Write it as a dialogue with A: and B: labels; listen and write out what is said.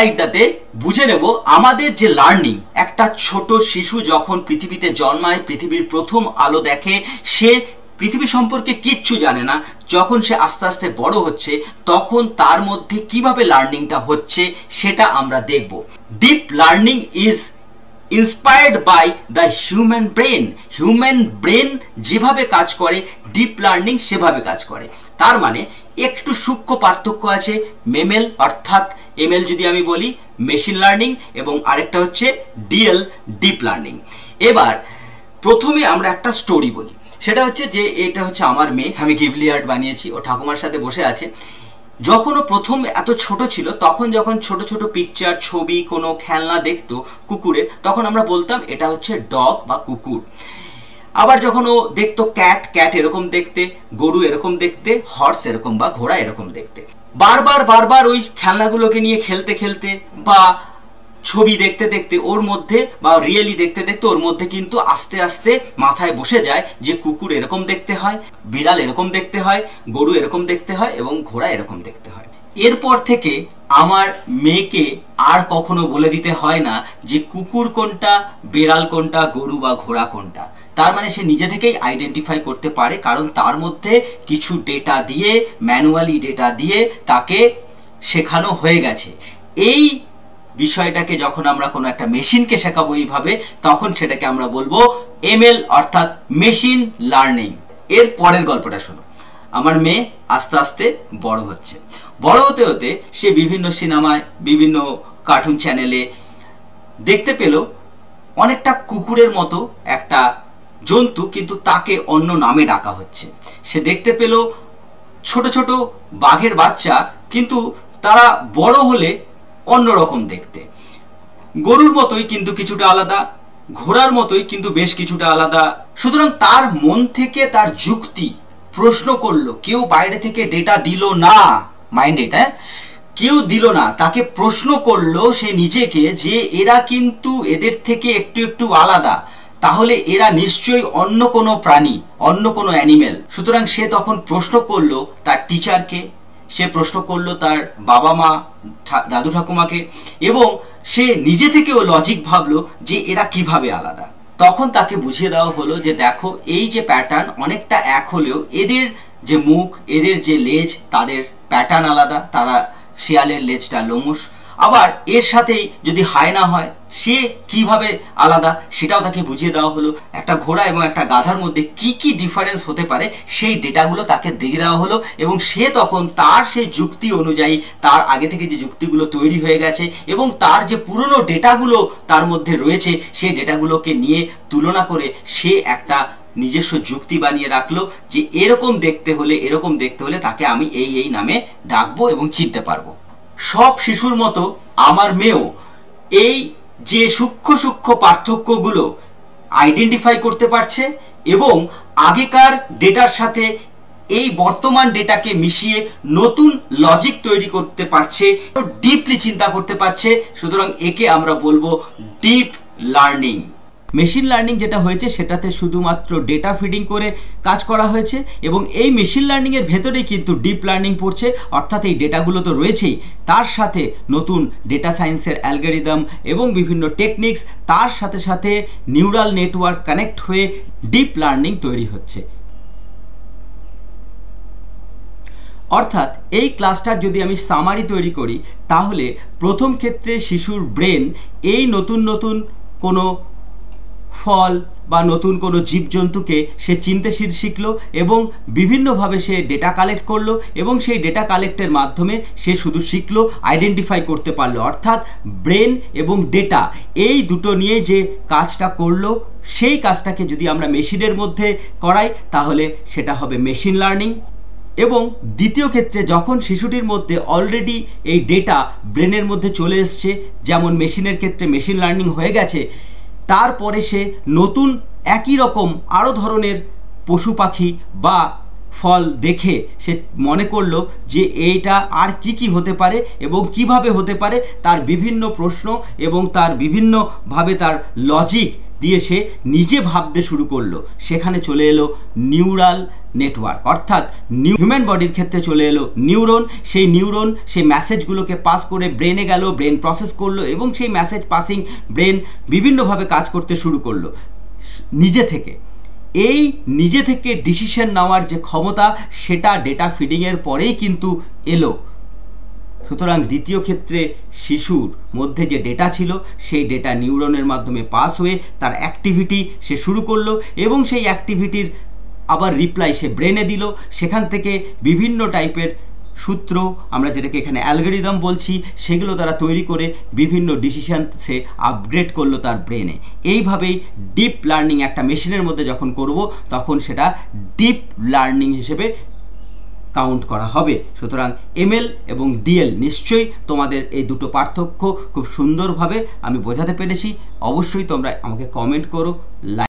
A: স্লাইডটাতে বুঝে নেব আমাদের যে লার্নিং, একটা ছোট শিশু যখন পৃথিবীতে জন্মায়, পৃথিবীর প্রথম আলো দেখে, সে পৃথিবী সম্পর্কে কিচ্ছু জানে না। যখন সে আস্তে আস্তে বড় হচ্ছে তখন তার মধ্যে কিভাবে লার্নিংটা হচ্ছে সেটা আমরা দেখব। Deep learning is inspired by the human brain. Human brain যেভাবে কাজ করে ডিপ লার্নিং সেভাবে কাজ করে। তার মানে একটু সূক্ষ্ম পার্থক্য আছে। মেমেল অর্থাৎ এমএল যদি আমি বলি মেশিন লার্নিং, এবং আরেকটা হচ্ছে ডিএল ডিপ লার্নিং। এবার প্রথমে আমরা একটা স্টোরি বলি, সেটা হচ্ছে যে এটা হচ্ছে আমার মেয়ে, আমি গিবলি আর্ট বানিয়েছি, ও ঠাকুমার সাথে বসে আছে। যখন ও প্রথম এত ছোট ছিল তখন যখন ছোট ছোট পিকচার, ছবি, কোনো খেলনা দেখতো কুকুরের, তখন আমরা বলতাম এটা হচ্ছে ডগ বা কুকুর। আবার যখন ও দেখতো ক্যাট, ক্যাট এরকম দেখতে, গরু এরকম দেখতে, হর্স এরকম বা ঘোড়া এরকম দেখতে। বারবার বারবার ওই খেলনাগুলোকে নিয়ে খেলতে খেলতে বা ছবি দেখতে দেখতে ওর মধ্যে বা রিয়েলি দেখতে দেখতে ওর মধ্যে কিন্তু আস্তে আস্তে মাথায় বসে যায় যে কুকুর এরকম দেখতে হয়, বিড়াল এরকম দেখতে হয়, গরু এরকম দেখতে হয় এবং ঘোড়া এরকম দেখতে হয়। এরপর থেকে আমার মেয়েকে আর কখনো বলে দিতে হয় না যে কুকুর কোনটা, বিড়াল কোনটা, গরু বা ঘোড়া কোনটা। তার মানে সে নিজে থেকেই আইডেন্টিফাই করতে পারে, কারণ তার মধ্যে কিছু ডেটা দিয়ে, ম্যানুয়ালি ডেটা দিয়ে তাকে শেখানো হয়ে গেছে। এই বিষয়টাকে যখন আমরা কোনো একটা মেশিনকে শেখাবো এইভাবে, তখন সেটাকে আমরা বলবো এমএল অর্থাৎ মেশিন লার্নিং। এর পরের গল্পটা শোনো। আমার মেয়ে আস্তে আস্তে বড় হচ্ছে। বড় হতে হতে সে বিভিন্ন সিনেমায়, বিভিন্ন কার্টুন চ্যানেলে দেখতে পেল অনেকটা কুকুরের মতো একটা জন্তু, কিন্তু তাকে অন্য নামে ডাকা হচ্ছে। সে দেখতে পেল ছোট ছোট বাঘের বাচ্চা, কিন্তু তারা বড় হলে অন্যরকম দেখতে, গরুর মতোই কিন্তু কিছুটা আলাদা, ঘোড়ার মতোই কিন্তু বেশ কিছুটা আলাদা। সুতরাং তার মন থেকে তার যুক্তি প্রশ্ন করলো, কেউ বাইরে থেকে ডেটা দিল না, মাইন্ড এটা, কেউ দিল না, তাকে প্রশ্ন করলো সে নিজেকে যে এরা কিন্তু এদের থেকে একটু একটু আলাদা, তাহলে এরা নিশ্চয়ই অন্য কোনো প্রাণী, অন্য কোনো অ্যানিমেল। সুতরাং সে তখন প্রশ্ন করলো তার টিচারকে, সে প্রশ্ন করলো তার বাবা মা, দাদু ঠাকুমাকে, এবং সে নিজে থেকেও লজিক ভাবলো যে এরা কিভাবে আলাদা। তখন তাকে বুঝিয়ে দেওয়া হলো যে দেখো, এই যে প্যাটার্ন অনেকটা এক হলেও এদের যে মুখ, এদের যে লেজ, তাদের প্যাটার্ন আলাদা। তারা শিয়ালের লেজটা লোমশ, আবার এর সাথেই যদি হায়না হয় সে কিভাবে আলাদা সেটাও তাকে বুঝিয়ে দেওয়া হলো। একটা ঘোড়া এবং একটা গাধার মধ্যে কি কি ডিফারেন্স হতে পারে সেই ডেটাগুলো তাকে দিয়ে দেওয়া হলো, এবং সে তখন তার সেই যুক্তি অনুযায়ী, তার আগে থেকে যে যুক্তিগুলো তৈরি হয়ে গেছে এবং তার যে পুরনো ডেটাগুলো তার মধ্যে রয়েছে, সেই ডেটাগুলোকে নিয়ে তুলনা করে সে একটা নিজস্ব যুক্তি বানিয়ে রাখলো যে এরকম দেখতে হলে, এরকম দেখতে হলে তাকে আমি এই এই নামে ডাকবো এবং চিনতে পারবো। সব শিশুর মতো আমার মেয়েও এই যে সূক্ষ্ম সূক্ষ্ম পার্থক্যগুলো আইডেন্টিফাই করতে পারছে এবং আগেকার ডেটার সাথে এই বর্তমান ডেটাকে মিশিয়ে নতুন লজিক তৈরি করতে পারছে, ডিপলি চিন্তা করতে পারছে। সুতরাং একে আমরা বলবো ডিপ লার্নিং। মেশিন লার্নিং যেটা হয়েছে সেটাতে শুধুমাত্র ডেটা ফিডিং করে কাজ করা হয়েছে, এবং এই মেশিন লার্নিংয়ের ভেতরেই কিন্তু ডিপ লার্নিং পড়ছে, অর্থাৎ এই ডেটাগুলো তো রয়েছেই, তার সাথে নতুন ডেটা সায়েন্সের অ্যালগরিদম এবং বিভিন্ন টেকনিক্স, তার সাথে সাথে নিউরাল নেটওয়ার্ক কানেক্ট হয়ে ডিপ লার্নিং তৈরি হচ্ছে। অর্থাৎ এই ক্লাসটার যদি আমি সামারি তৈরি করি, তাহলে প্রথম ক্ষেত্রে শিশুর ব্রেন এই নতুন নতুন কোনো ফল বা নতুন কোনো জীবজন্তুকে সে চিনতে শিখলো এবং বিভিন্নভাবে সে ডেটা কালেক্ট করলো, এবং সেই ডেটা কালেক্টের মাধ্যমে সে শুধু শিখলো, আইডেন্টিফাই করতে পারলো। অর্থাৎ ব্রেন এবং ডেটা এই দুটো নিয়ে যে কাজটা করলো, সেই কাজটাকে যদি আমরা মেশিনের মধ্যে করাই তাহলে সেটা হবে মেশিন লার্নিং। এবং দ্বিতীয় ক্ষেত্রে যখন শিশুটির মধ্যে অলরেডি এই ডেটা ব্রেনের মধ্যে চলে এসছে, যেমন মেশিনের ক্ষেত্রে মেশিন লার্নিং হয়ে গেছে, তারপরে সে নতুন একই রকম আরও ধরনের পশু পাখি বা ফল দেখে সে মনে করলো যে এইটা আর কি কি হতে পারে এবং কিভাবে হতে পারে, তার বিভিন্ন প্রশ্ন এবং তার বিভিন্নভাবে তার লজিক দিয়ে সে নিজে ভাবতে শুরু করলো, সেখানে চলে এলো নিউরাল নেটওয়ার্ক, অর্থাৎ হিউম্যান বডির ক্ষেত্রে চলে এলো নিউরন। সেই নিউরন সেই মেসেজগুলোকে পাস করে ব্রেনে গেল, ব্রেন প্রসেস করলো এবং সেই মেসেজ পাসিং ব্রেন বিভিন্নভাবে কাজ করতে শুরু করলো নিজে থেকে। এই নিজে থেকে ডিসিশন নেওয়ার যে ক্ষমতা, সেটা ডেটা ফিডিংয়ের পরেই কিন্তু এলো। সুতরাং দ্বিতীয় ক্ষেত্রে শিশুর মধ্যে যে ডেটা ছিল, সেই ডেটা নিউরনের মাধ্যমে পাস হয়ে তার অ্যাক্টিভিটি সে শুরু করলো এবং সেই অ্যাক্টিভিটির আবার রিপ্লাই সে ব্রেনে দিল। সেখান থেকে বিভিন্ন টাইপের সূত্র, আমরা যেটাকে এখানে অ্যালগরিদম বলছি, সেগুলো তারা তৈরি করে বিভিন্ন ডিসিশন সে আপগ্রেড করলো তার ব্রেনে। এইভাবেই ডিপ লার্নিং একটা মেশিনের মধ্যে যখন করব, তখন সেটা ডিপ লার্নিং হিসেবে কাউন্ট করা হবে। সুতরাং এমএল এবং ডিএল, নিশ্চয়ই তোমাদের এই দুটো পার্থক্য খুব সুন্দরভাবে আমি বোঝাতে পেরেছি। অবশ্যই তোমরা আমাকে কমেন্ট করো, লাইক